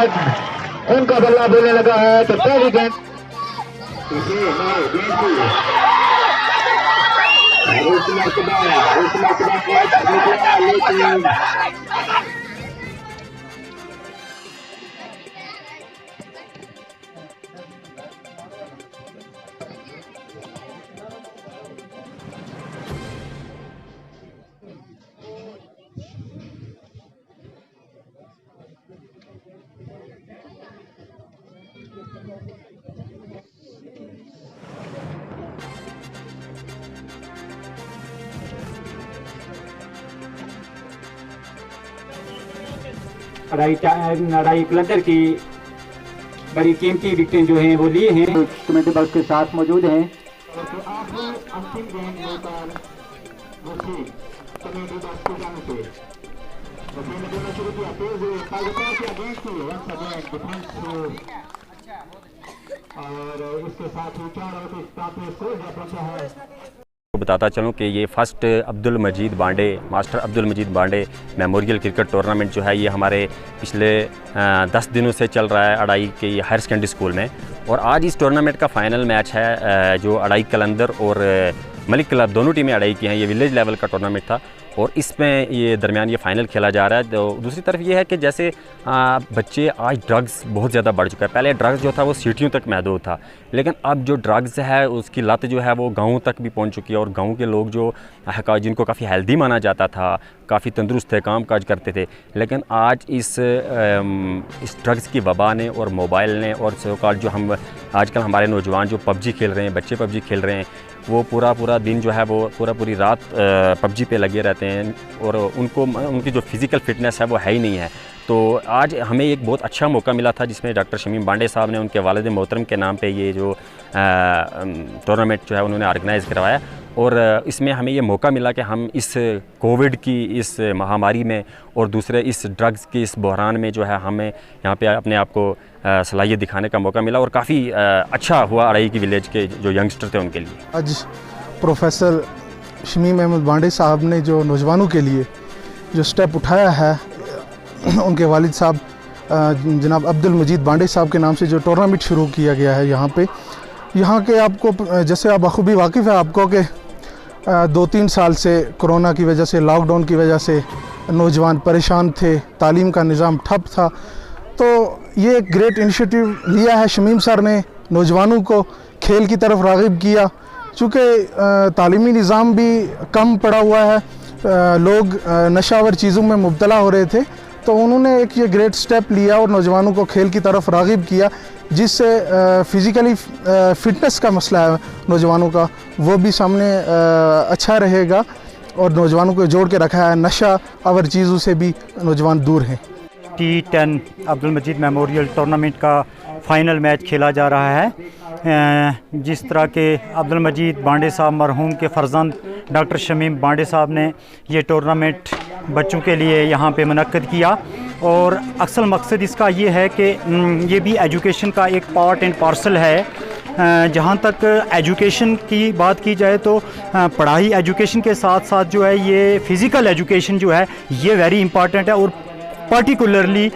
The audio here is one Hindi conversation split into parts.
बाद उनका बल्ला बोलने लगा है तो पहली गेंद अढ़ाई कलंदर की बड़ी कीमती विकेट जो हैं वो लिए हैं। कमेटी बॉक्स के साथ मौजूद हैं। और इसके साथ ही 4 और बताता चलूँ कि ये फर्स्ट अब्दुल मजीद बांडे मास्टर अब्दुल मजीद बांडे मेमोरियल क्रिकेट टूर्नामेंट जो है ये हमारे पिछले 10 दिनों से चल रहा है अढ़ाई के हायर सेकेंडरी स्कूल में। और आज इस टूर्नामेंट का फाइनल मैच है जो अढ़ाई कलंदर और मलिक क्लब दोनों टीमें अढ़ाई की हैं। ये विलेज लेवल का टूर्नामेंट था और इसमें ये दरमियान ये फ़ाइनल खेला जा रहा है। तो दूसरी तरफ ये है कि जैसे बच्चे आज ड्रग्स बहुत ज़्यादा बढ़ चुका है। पहले ड्रग्स जो था वो सिटियों तक महदूद था, लेकिन अब जो ड्रग्स है उसकी लत जो है वो गाँव तक भी पहुँच चुकी है। और गाँव के लोग जो जिनको काफ़ी हेल्दी माना जाता था, काफ़ी तंदुरुस्त थे, काम काज करते थे, लेकिन आज इस ड्रग्स की वबा ने और मोबाइल ने और सोकॉल जो हम आजकल हमारे नौजवान जो पबजी खेल रहे हैं, बच्चे पबजी खेल रहे हैं, वो पूरा दिन जो है वो पूरी रात पबजी पे लगे रहते हैं और उनकी जो फिज़िकल फ़िटनेस है वो है ही नहीं है। तो आज हमें एक बहुत अच्छा मौका मिला था जिसमें डॉक्टर शमीम बांडे साहब ने उनके वालिद मोहतरम के नाम पे ये जो टूर्नामेंट जो है उन्होंने ऑर्गेनाइज़ करवाया। और इसमें हमें ये मौका मिला कि हम इस कोविड की इस महामारी में और दूसरे इस ड्रग्स की इस बहरान में जो है हमें यहाँ पे अपने आप को सलाहियत दिखाने का मौका मिला और काफ़ी अच्छा हुआ अढ़ाई की विलेज के जो यंगस्टर थे उनके लिए। आज प्रोफेसर शमीम अहमद बांडे साहब ने जो नौजवानों के लिए जो स्टेप उठाया है, उनके वालिद साहब जनाब अब्दुल मजीद बांडे साहब के नाम से जो टूर्नामेंट शुरू किया गया है यहाँ के आपको जैसे आप बखूबी वाकिफ़ है आपको कि 2-3 साल से कोरोना की वजह से, लॉकडाउन की वजह से नौजवान परेशान थे, तालीम का निज़ाम ठप था। तो ये एक ग्रेट इनिशिएटिव लिया है शमीम सर ने, नौजवानों को खेल की तरफ राग़िब किया। चूँकि तालीमी निज़ाम भी कम पड़ा हुआ है, लोग नशावर चीज़ों में मुब्तला हो रहे थे, तो उन्होंने एक ये ग्रेट स्टेप लिया और नौजवानों को खेल की तरफ राग़िब किया, जिससे फ़िज़िकली फ़िटनेस का मसला है नौजवानों का वो भी सामने अच्छा रहेगा और नौजवानों को जोड़ के रखा है। नशा और चीज़ों से भी नौजवान दूर हैं। T10 अब्दुल मजीद मेमोरियल टूर्नामेंट का फ़ाइनल मैच खेला जा रहा है। जिस तरह के अब्दुल मजीद बांडे साहब मरहूम के फ़र्जंद डॉक्टर शमीम बांडे साहब ने ये टूर्नामेंट बच्चों के लिए यहाँ पे मुनक्किद किया और असल मकसद इसका ये है कि ये भी एजुकेशन का एक पार्ट एंड पार्सल है। जहाँ तक एजुकेशन की बात की जाए तो पढ़ाई एजुकेशन के साथ साथ जो है ये फ़िज़िकल एजुकेशन जो है ये वेरी इम्पॉर्टेंट है। और पर्टिकुलरली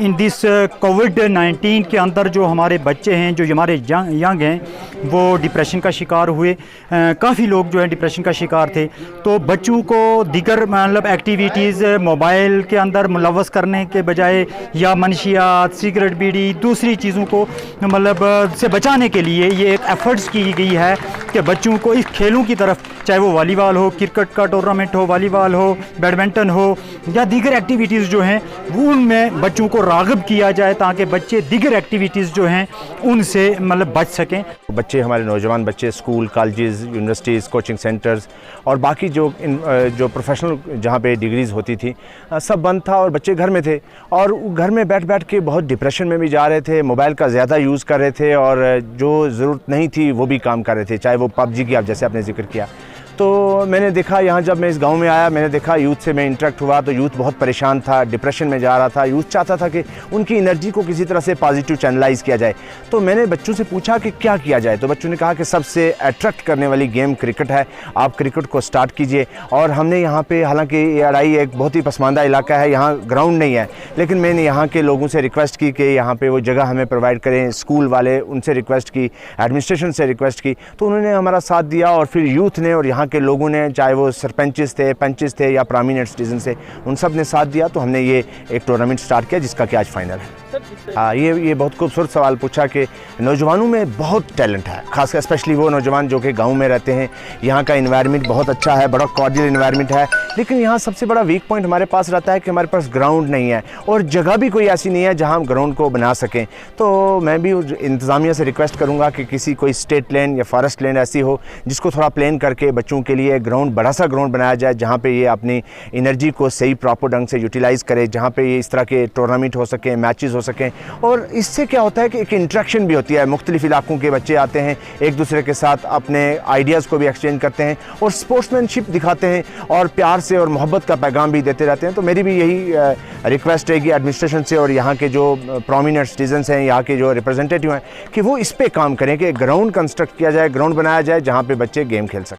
इन दिस कोविड-19 के अंदर जो हमारे बच्चे हैं, जो हमारे यंग हैं, वो डिप्रेशन का शिकार हुए। काफ़ी लोग जो है डिप्रेशन का शिकार थे। तो बच्चों को दीगर मतलब एक्टिविटीज़ मोबाइल के अंदर मुलव्वस करने के बजाय या मनशियात, सिगरेट, बीड़ी, दूसरी चीज़ों को मतलब से बचाने के लिए ये एक एफ़र्ट्स की गई है कि बच्चों को इस खेलों की तरफ, चाहे वो वॉलीबॉल हो, क्रिकेट का टूर्नामेंट हो, वॉलीबॉल हो, बैडमिंटन हो या दीगर एक्टिविटीज़ जो हैं वो उनमें बच्चों को राग़िब किया जाए ताकि बच्चे दीगर एक्टिविटीज़ जो हैं उनसे मतलब बच सकें। बच्चे, हमारे नौजवान बच्चे school, colleges, universities, coaching centres और बाकी जो प्रोफेशनल जहाँ पे डिग्रीज़ होती थी सब बंद था और बच्चे घर में थे और घर में बैठ के बहुत डिप्रेशन में भी जा रहे थे, मोबाइल का ज़्यादा यूज़ कर रहे थे और जो ज़रूरत नहीं थी वो भी काम कर रहे थे, चाहे वो पबजी की आप जैसे आपने जिक्र किया। तो मैंने देखा यहाँ जब मैं इस गांव में आया, मैंने देखा यूथ से मैं इंटरेक्ट हुआ तो यूथ बहुत परेशान था, डिप्रेशन में जा रहा था। यूथ चाहता था कि उनकी एनर्जी को किसी तरह से पॉजिटिव चैनलाइज किया जाए। तो मैंने बच्चों से पूछा कि क्या किया जाए, तो बच्चों ने कहा कि सबसे अट्रैक्ट करने वाली गेम क्रिकेट है, आप क्रिकेट को स्टार्ट कीजिए। और हमने यहाँ पे, हालांकि ये अड़ाई एक बहुत ही पसमानदा इलाका है, यहाँ ग्राउंड नहीं है, लेकिन मैंने यहाँ के लोगों से रिक्वेस्ट की कि यहाँ पे वो जगह हमें प्रोवाइड करें। स्कूल वाले, उनसे रिक्वेस्ट की, एडमिनिस्ट्रेशन से रिक्वेस्ट की, तो उन्होंने हमारा साथ दिया। और फिर यूथ ने और यहाँ के लोगों ने, चाहे वो सरपंचेस थे, पंचेस थे या प्रोमिनेंट सिटीजन थे, उन सब ने साथ दिया। तो हमने ये एक टूर्नामेंट स्टार्ट किया जिसका कि आज फाइनल है। हाँ, ये बहुत खूबसूरत सवाल पूछा कि नौजवानों में बहुत टैलेंट है, खासकर स्पेशली वो नौजवान जो कि गांव में रहते हैं। यहाँ का इन्वायरमेंट बहुत अच्छा है, बड़ा कॉर्डियल इन्वायरमेंट है, लेकिन यहाँ सबसे बड़ा वीक पॉइंट हमारे पास रहता है कि हमारे पास ग्राउंड नहीं है और जगह भी कोई ऐसी नहीं है जहाँ हम ग्राउंड को बना सकें। तो मैं भी इंतज़ामिया से रिक्वेस्ट करूँगा कि किसी कोई स्टेट लैंड या फॉरेस्ट लैंड ऐसी हो जिसको थोड़ा प्लान करके बच्चों के लिए ग्राउंड, बड़ा सा ग्राउंड बनाया जाए जहाँ पे ये अपनी एनर्जी को सही प्रॉपर ढंग से यूटिलाइज़ करे, जहाँ पे ये इस तरह के टूर्नामेंट हो सकें, मैचेस हो सकें। और इससे क्या होता है कि एक इंटरेक्शन भी होती है, मुख्तलिफ इलाकों के बच्चे आते हैं, एक दूसरे के साथ अपने आइडियाज़ को भी एक्सचेंज करते हैं और स्पोर्ट्समैनशिप दिखाते हैं और प्यार से और मोहब्बत का पैगाम भी देते रहते हैं। तो मेरी भी यही रिक्वेस्ट रहेगी एडमिनिस्ट्रेशन से और यहाँ के जो प्रोमिनेंट सिटीजन्स हैं, यहाँ के जो रिप्रेजेंटेटिव हैं, कि वो इस पे काम करें कि ग्राउंड कंस्ट्रक्ट किया जाए, ग्राउंड बनाया जाए जहाँ पे बच्चे गेम खेल सकें।